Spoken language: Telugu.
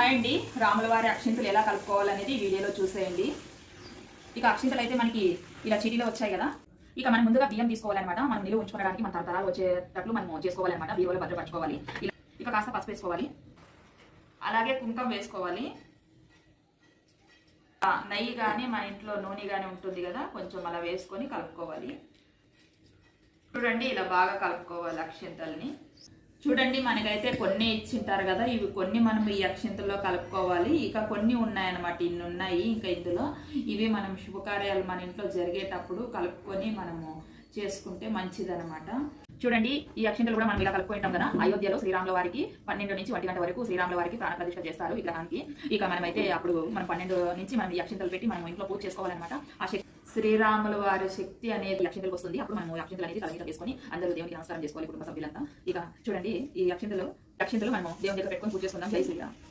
హాయ్ అండి, రాముల వారి అక్షింతలు ఎలా కలుపుకోవాలనేది ఈ వీడియోలో చూసేయండి. ఇక అక్షింతలు అయితే మనకి ఇలా చీటీలో వచ్చాయి కదా. ఇక మనం ముందుగా బియ్యం తీసుకోవాలన్నమాట. మనం నిలువ ఉంచుకోవడానికి మన తరతరాలు వచ్చేటట్లు మనం చేసుకోవాలన్నమాట. బియ్యంలో భద్రపరచుకోవాలి. ఇక కాస్త పసుపు వేసుకోవాలి, అలాగే కుంకుమ వేసుకోవాలి. నెయ్యి కానీ మన ఇంట్లో నూనె కానీ ఉంటుంది కదా, కొంచెం అలా వేసుకొని కలుపుకోవాలి. చూడండి, ఇలా బాగా కలుపుకోవాలి అక్షింతల్ని. చూడండి, మనకైతే కొన్ని ఇచ్చింటారు కదా, ఇవి కొన్ని మనం ఈ అక్షింతల్లో కలుపుకోవాలి. ఇక కొన్ని ఉన్నాయన్నమాట, ఇన్ని ఉన్నాయి. ఇంకా ఇందులో ఇవి మనం శుభకార్యాలు మన ఇంట్లో జరిగేటప్పుడు కలుపుకొని మనము చేసుకుంటే మంచిదన్నమాట. చూడండి, ఈ అక్షింతలు కూడా మనం ఇలా కలుపుకుంటాం కదా. అయోధ్యలో శ్రీరాముల వారికి 12 నుంచి 1 గంట వరకు శ్రీరాముల వారికి ప్రాణ ప్రతిష్ఠ చేస్తారు విగ్రహానికి. ఇక మనమైతే అప్పుడు మనం 12 నుంచి మనం ఈ అక్షింతలు పెట్టి మనం ఇంట్లో పూజ చేసుకోవాలన్నమాట. ఆ శ్రీరాముల వారి శక్తి అనేది అక్షింతలకు వస్తుంది. అప్పుడు మనం అక్షింతలు అనేది తల మీద వేసుకొని అందరూ దేవునికి నమస్కారం చేసుకోవాలి, కుటుంబ సభ్యులంతా. ఇక చూడండి, ఈ అక్షింతలు మనము దేవుని దగ్గర పెట్టుకొని పూజ చేసుకుందాం. జై శ్రీరామ్.